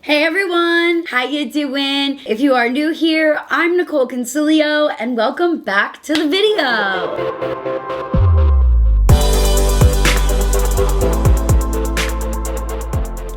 Hey everyone, how you doing? If you are new here, I'm Nicol Concilio and welcome back to the video.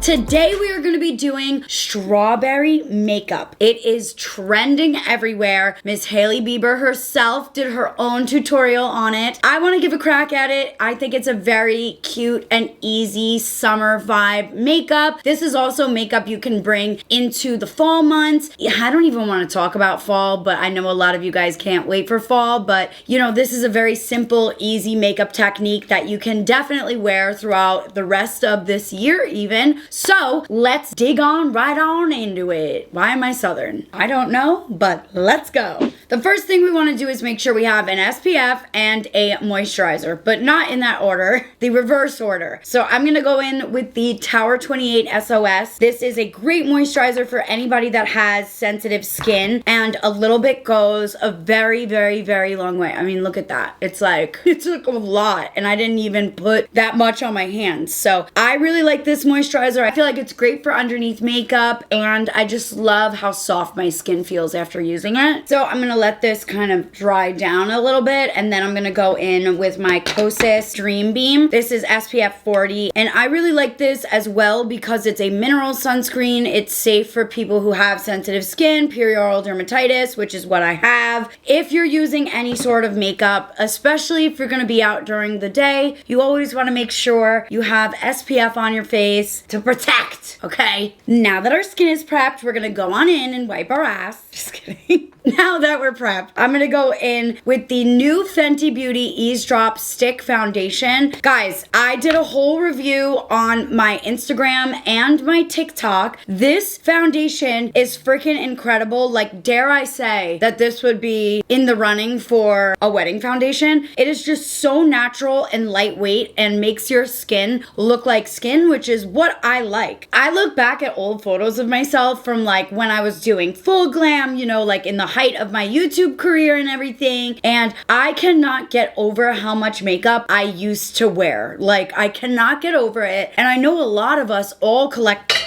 Today we are going to be doing strawberry makeup. It is trending everywhere. Miss Hailey Bieber herself did her own tutorial on it. I want to give a crack at it. I think it's a very cute and easy summer vibe makeup. This is also makeup you can bring into the fall months. I don't even want to talk about fall, but I know a lot of you guys can't wait for fall, but you know, this is a very simple, easy makeup technique that you can definitely wear throughout the rest of this year even. So let's dig right on into it. Why am I Southern? I don't know, but let's go. The first thing we want to do is make sure we have an SPF and a moisturizer, but not in that order, the reverse order. So I'm going to go in with the Tower 28 SOS. This is a great moisturizer for anybody that has sensitive skin, and a little bit goes a very, very, very long way. I mean, look at that. It's like a lot, and I didn't even put that much on my hands. So I really like this moisturizer. I feel like it's great for underneath makeup, and I just love how soft my skin feels after using it. So I'm gonna let this kind of dry down a little bit, and then I'm gonna go in with my Kosas Dream Beam. This is SPF 40, and I really like this as well because it's a mineral sunscreen. It's safe for people who have sensitive skin, perioral dermatitis, which is what I have. If you're using any sort of makeup, especially if you're gonna be out during the day, you always wanna make sure you have SPF on your face to protect, okay? Now that our skin is prepped, we're gonna go on in and wipe our ass. Just kidding. Now that we're prepped, I'm gonna go in with the new Fenty Beauty Eaze Drop Stick Foundation. Guys, I did a whole review on my Instagram and my TikTok. This foundation is freaking incredible. Like, dare I say that this would be in the running for a wedding foundation. It is just so natural and lightweight and makes your skin look like skin, which is what I like. I look back at old photos of myself from like when I was doing full glam, you know, like in the height of my YouTube career and everything, and I cannot get over how much makeup I used to wear. Like, I cannot get over it, and I know a lot of us all collect.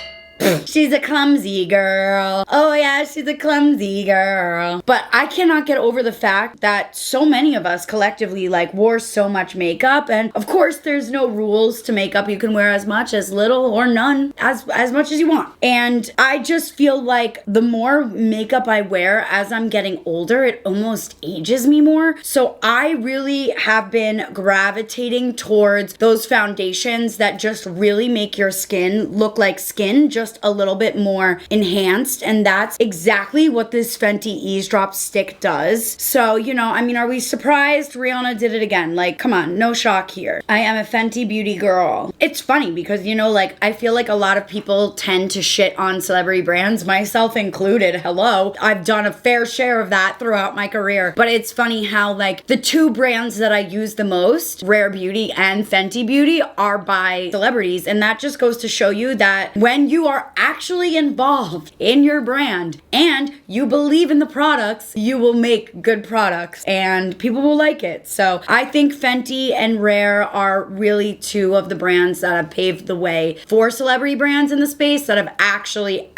She's a clumsy girl. Oh yeah, she's a clumsy girl. But I cannot get over the fact that so many of us collectively like wore so much makeup, and of course there's no rules to makeup. You can wear as much, as little, or none, as much as you want. And I just feel like the more makeup I wear as I'm getting older, it almost ages me more. So I really have been gravitating towards those foundations that just really make your skin look like skin, just a little bit more enhanced, and that's exactly what this Fenty Eaze Drop Stick does. So, you know, I mean, are we surprised? Rihanna did it again. Like, come on, no shock here. I am a Fenty beauty girl. It's funny because, you know, like, I feel like a lot of people tend to shit on celebrity brands, myself included. Hello. I've done a fair share of that throughout my career. But it's funny how, like, the two brands that I use the most, Rare Beauty and Fenty Beauty, are by celebrities. And that just goes to show you that when you are actually involved in your brand and you believe in the products, you will make good products and people will like it. So I think Fenty and Rare are really two of the brands that have paved the way for celebrity brands in the space that have actually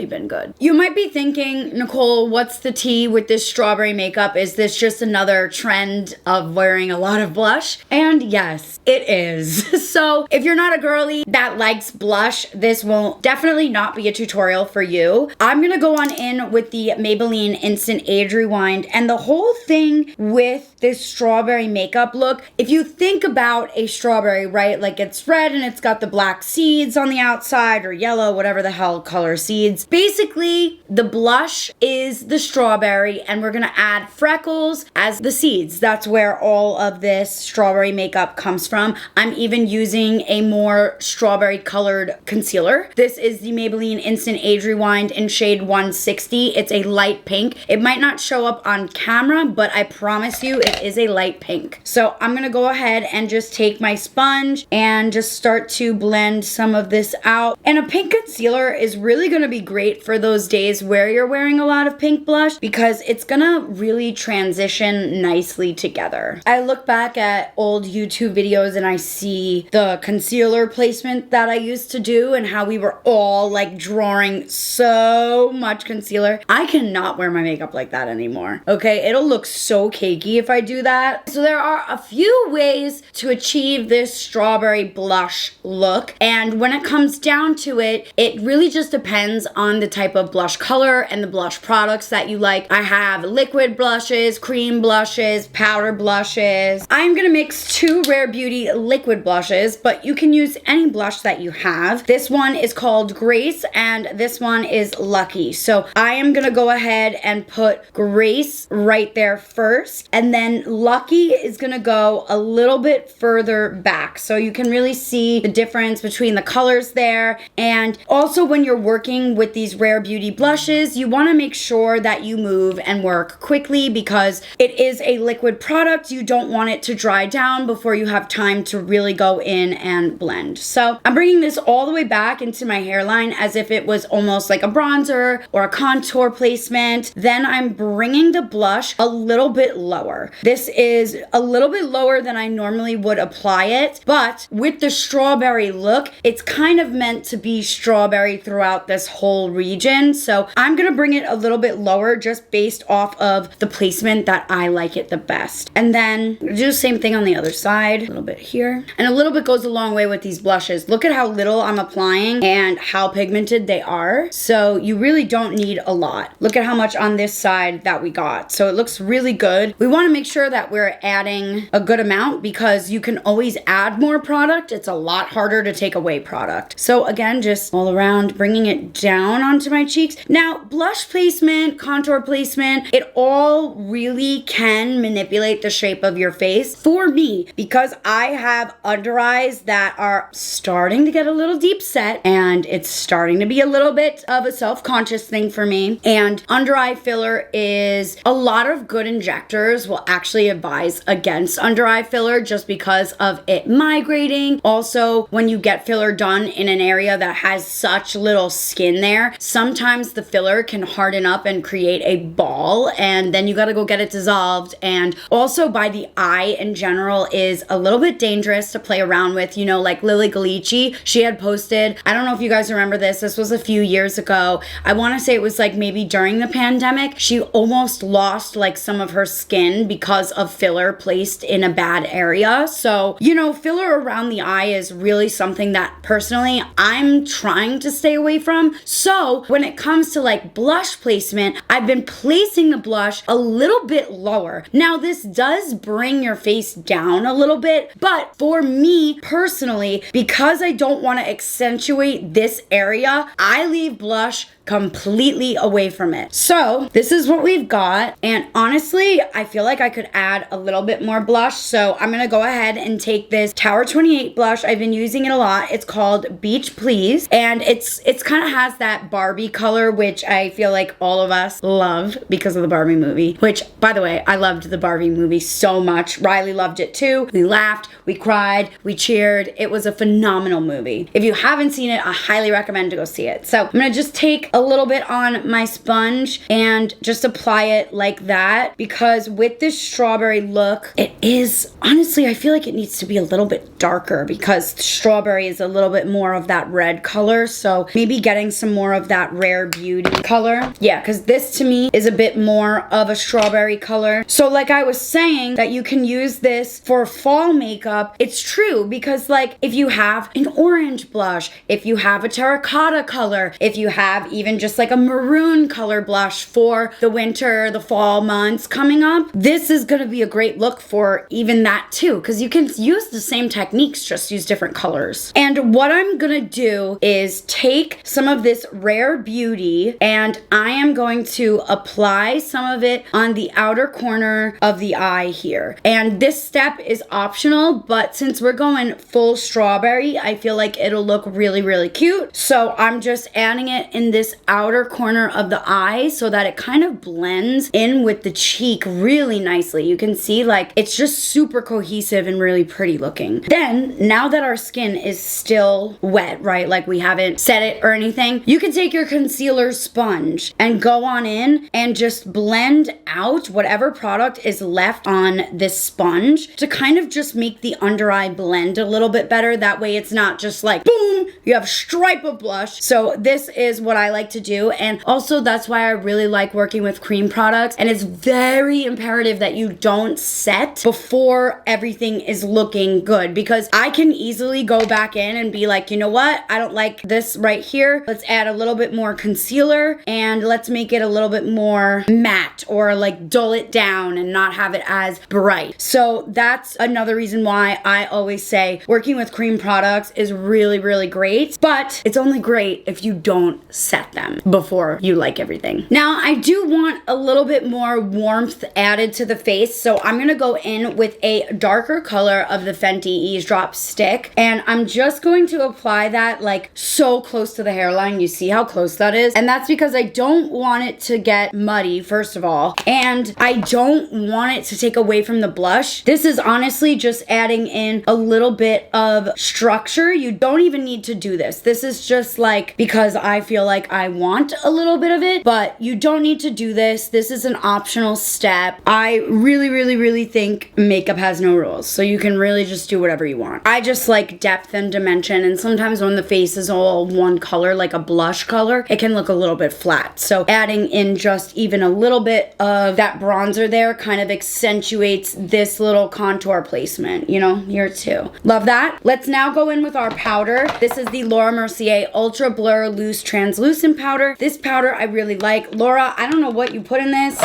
been good. You might be thinking, Nicole, what's the tea with this strawberry makeup? Is this just another trend of wearing a lot of blush? And yes, it is. So if you're not a girly that likes blush, this will definitely not be a tutorial for you. I'm gonna go on in with the Maybelline Instant Age Rewind, and the whole thing with this strawberry makeup look, if you think about a strawberry, right, like it's red and it's got the black seeds on the outside, or yellow, whatever the hell color seeds. Basically, the blush is the strawberry, and we're gonna add freckles as the seeds. That's where all of this strawberry makeup comes from. I'm even using a more strawberry colored concealer. This is the Maybelline Instant Age Rewind in shade 160. It's a light pink. It might not show up on camera, but I promise you it is a light pink. So I'm gonna go ahead and just take my sponge and just start to blend some of this out. And a pink concealer is really gonna be great for those days where you're wearing a lot of pink blush because it's gonna really transition nicely together. I look back at old YouTube videos and I see the concealer placement that I used to do and how we were all ball, like drawing so much concealer. I cannot wear my makeup like that anymore. Okay, it'll look so cakey if I do that. So there are a few ways to achieve this strawberry blush look. And when it comes down to it, it really just depends on the type of blush color and the blush products that you like. I have liquid blushes, cream blushes, powder blushes. I'm gonna mix 2 Rare Beauty liquid blushes, but you can use any blush that you have. This one is called Grace and this one is Lucky. So I am gonna go ahead and put Grace right there first, and then Lucky is gonna go a little bit further back. So you can really see the difference between the colors there. And also when you're working with these Rare Beauty blushes, you wanna make sure that you move and work quickly because it is a liquid product. You don't want it to dry down before you have time to really go in and blend. So I'm bringing this all the way back into my hairline as if it was almost like a bronzer or a contour placement. Then I'm bringing the blush a little bit lower. This is a little bit lower than I normally would apply it, but with the strawberry look, it's kind of meant to be strawberry throughout this whole region. So I'm gonna bring it a little bit lower just based off of the placement that I like it the best. And then do the same thing on the other side, a little bit here. And a little bit goes a long way with these blushes. Look at how little I'm applying and how pigmented they are. So you really don't need a lot. Look at how much on this side that we got. So it looks really good. We wanna make sure that we're adding a good amount because you can always add more product. It's a lot harder to take away product. So again, just all around, bringing it down onto my cheeks. Now, blush placement, contour placement, it all really can manipulate the shape of your face. For me, because I have under eyes that are starting to get a little deep set and it's starting to be a little bit of a self-conscious thing for me. And under eye filler is, a lot of good injectors will actually advise against under eye filler just because of it migrating. Also, when you get filler done in an area that has such little skin there, sometimes the filler can harden up and create a ball and then you gotta go get it dissolved. And also by the eye in general is a little bit dangerous to play around with. You know, like Lily Galici, she had posted, I don't know if you guys remember this was a few years ago. I wanna say it was like maybe during the pandemic, she almost lost like some of her skin because of filler placed in a bad area. So, you know, filler around the eye is really something that personally I'm trying to stay away from. So when it comes to like blush placement, I've been placing the blush a little bit lower. Now this does bring your face down a little bit, but for me personally, because I don't want to accentuate this area, I leave blush completely away from it. So this is what we've got, and honestly I feel like I could add a little bit more blush, so I'm gonna go ahead and take this Tower 28 blush. I've been using it a lot. It's called Beach Please, and it's kind of has that Barbie color, which I feel like all of us love because of the Barbie movie, which by the way, I loved the Barbie movie so much. Riley loved it too. We laughed, we cried, we cheered. It was a phenomenal movie. If you haven't seen it, I highly recommend to go see it. So I'm gonna just take a little bit on my sponge and just apply it like that, because with this strawberry look, it is, honestly, I feel like it needs to be a little bit darker because strawberry is a little bit more of that red color. So maybe getting some more of that Rare Beauty color. Yeah, because this to me is a bit more of a strawberry color. So like I was saying that you can use this for fall makeup, it's true, because like if you have an orange blush, if you have a terracotta color, if you have even just like a maroon color blush for the winter, the fall months coming up, this is gonna be a great look for even that too, because you can use the same techniques, just use different colors. And what I'm gonna do is take some of this Rare Beauty and I am going to apply some of it on the outer corner of the eye here. And this step is optional, but since we're going full strawberry, I feel like it'll look really, really cute. So I'm just adding it in this outer corner of the eye so that it kind of blends in with the cheek really nicely. You can see like it's just super cohesive and really pretty looking. Then now that our skin is still wet, right, like we haven't set it or anything, you can take your concealer sponge and go on in and just blend out whatever product is left on this sponge to kind of just make the under eye blend a little bit better. That way it's not just like boom, you have stripes type of blush. So this is what I like to do. And also that's why I really like working with cream products. And it's very imperative that you don't set before everything is looking good, because I can easily go back in and be like, you know what? I don't like this right here. Let's add a little bit more concealer and let's make it a little bit more matte, or like dull it down and not have it as bright. So that's another reason why I always say working with cream products is really, really great, but it's only great if you don't set them before you like everything. Now, I do want a little bit more warmth added to the face, so I'm gonna go in with a darker color of the Fenty Eaze Drop Stick, and I'm just going to apply that like so close to the hairline. You see how close that is? And that's because I don't want it to get muddy, first of all, and I don't want it to take away from the blush. This is honestly just adding in a little bit of structure. You don't even need to do this. This is just like because I feel like I want a little bit of it, but you don't need to do this. This is an optional step. I really, really, really think makeup has no rules, so you can really just do whatever you want. I just like depth and dimension, and sometimes when the face is all one color, like a blush color, it can look a little bit flat. So adding in just even a little bit of that bronzer there kind of accentuates this little contour placement, you know, here too. Love that. Let's now go in with our powder. This is the Laura Mercier Ultra Blur Loose Translucent Powder. This powder I really like. Laura, I don't know what you put in this.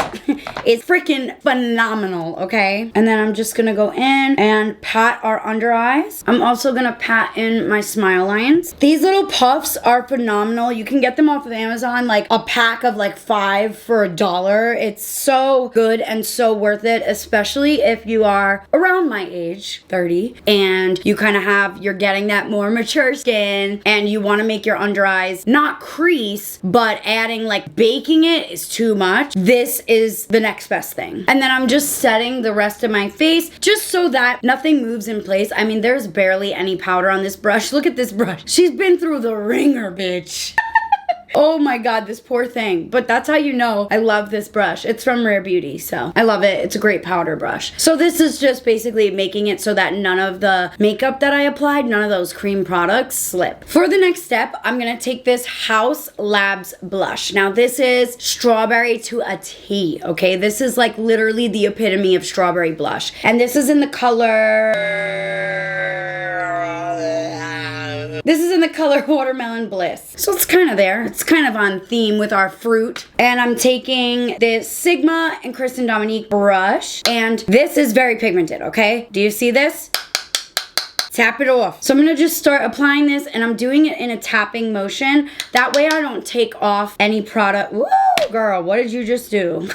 It's freaking phenomenal, okay? And then I'm just gonna go in and pat our under eyes. I'm also gonna pat in my smile lines. These little puffs are phenomenal. You can get them off of Amazon, like a pack of like 5 for $1. It's so good and so worth it, especially if you are around my age, 30, and you kind of you're getting that more mature skin and you want to make your under eyes not crease, but adding like baking it is too much. This is the next best thing. And then I'm just setting the rest of my face just so that nothing moves in place. I mean, there's barely any powder on this brush. Look at this brush. She's been through the ringer, bitch. Oh my god, this poor thing. But that's how you know I love this brush. It's from Rare Beauty, so I love it. It's a great powder brush. So this is just basically making it so that none of the makeup that I applied, none of those cream products slip. For the next step, I'm gonna take this Haus Labs blush. Now this is strawberry to a T, okay? This is like literally the epitome of strawberry blush. And this is in the color... This is in the color Watermelon Bliss. So it's kind of there. It's kind of on theme with our fruit. And I'm taking this Sigma and Kristen Dominique brush. And this is very pigmented, okay? Do you see this? Tap it off. So I'm gonna just start applying this, and I'm doing it in a tapping motion. That way I don't take off any product. Woo, girl, what did you just do?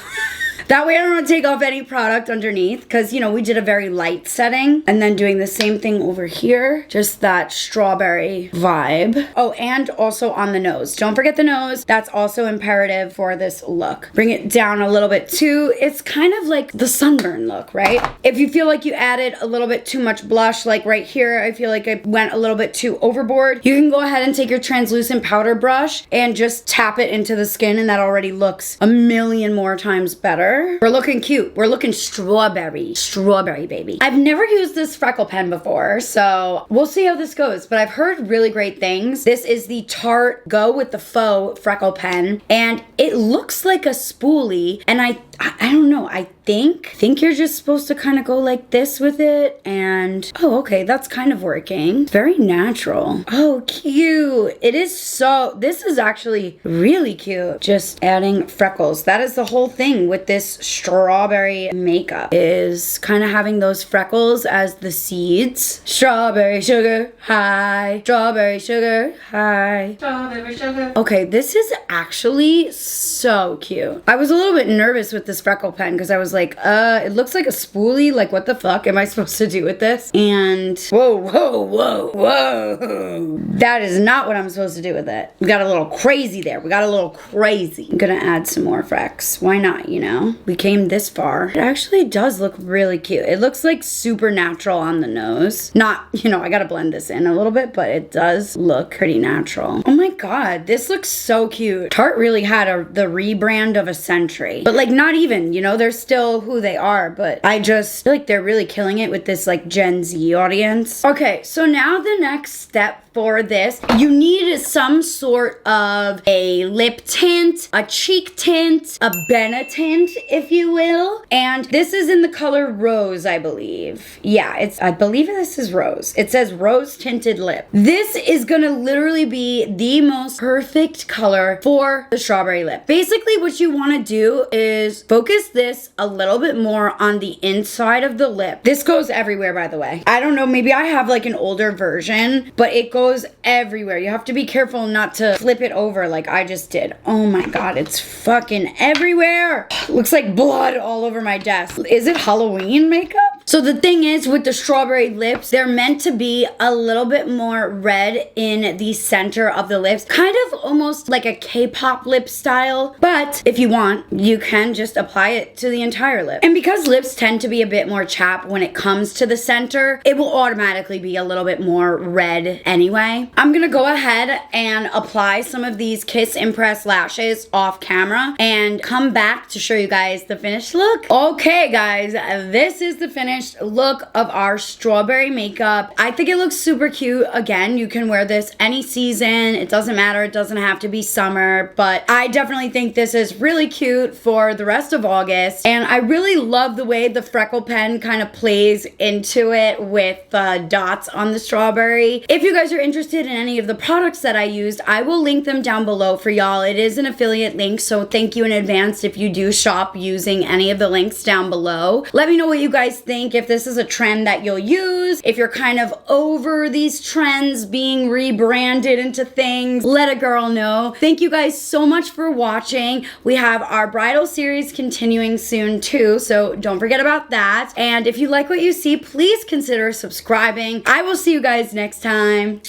That way I don't want to take off any product underneath, because, you know, we did a very light setting. And then doing the same thing over here. Just that strawberry vibe. Oh, and also on the nose. Don't forget the nose. That's also imperative for this look. Bring it down a little bit too. It's kind of like the sunburn look, right? If you feel like you added a little bit too much blush, like right here, I feel like I went a little bit too overboard. You can go ahead and take your translucent powder brush and just tap it into the skin, and that already looks a million more times better. We're looking cute. We're looking strawberry. Strawberry, baby. I've never used this freckle pen before, so we'll see how this goes, but I've heard really great things. This is the Tarte Go with the Faux freckle pen, and it looks like a spoolie, and I don't know, I think you're just supposed to kind of go like this with it, and oh, okay, that's kind of working. Very natural. Oh, cute. It is so, this is actually really cute. Just adding freckles. That is the whole thing with this strawberry makeup, is kind of having those freckles as the seeds. Strawberry sugar high. Strawberry sugar high. Strawberry sugar. Okay, this is actually so cute. I was a little bit nervous with this freckle pen because I was like, it looks like a spoolie. Like, what the fuck am I supposed to do with this? And whoa, whoa, whoa, whoa. That is not what I'm supposed to do with it. We got a little crazy there. We got a little crazy. I'm gonna add some more frecks. Why not, you know? We came this far. It actually does look really cute. It looks like super natural on the nose. Not, you know, I gotta blend this in a little bit, but it does look pretty natural. Oh my god, this looks so cute. Tarte really had the rebrand of a century. But like, not not even, you know, they're still who they are, but I just feel like they're really killing it with this like Gen Z audience. Okay, so now the next step for this, you need some sort of a lip tint, a cheek tint, a Benetint, if you will. And this is in the color Rose, I believe. Yeah, I believe this is Rose. It says Rose Tinted Lip. This is gonna literally be the most perfect color for the strawberry lip. Basically, what you wanna do is focus this a little bit more on the inside of the lip. This goes everywhere, by the way. I don't know, maybe I have like an older version, but it goes everywhere. You have to be careful not to flip it over like I just did. Oh my god, it's fucking everywhere. Looks like blood all over my desk. Is it Halloween makeup? So the thing is, with the strawberry lips, they're meant to be a little bit more red in the center of the lips, kind of almost like a K-pop lip style. But if you want, you can just apply it to the entire lip. And because lips tend to be a bit more chapped when it comes to the center, it will automatically be a little bit more red anyway. I'm gonna go ahead and apply some of these Kiss Impress lashes off camera and come back to show you guys the finished look. Okay guys, this is the finished look of our strawberry makeup. I think it looks super cute. Again, you can wear this any season. It doesn't matter. It doesn't have to be summer, but I definitely think this is really cute for the rest of August. And I really love the way the Freckle pen kind of plays into it with the dots on the strawberry. If you guys are interested in any of the products that I used, I will link them down below for y'all. It is an affiliate link, so thank you in advance if you do shop using any of the links down below. Let me know what you guys think, if this is a trend that you'll use, if you're kind of over these trends being rebranded into things, let a girl know. Thank you guys so much for watching. We have our bridal series continuing soon too, so don't forget about that. And if you like what you see, please consider subscribing. I will see you guys next time.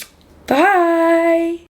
Bye!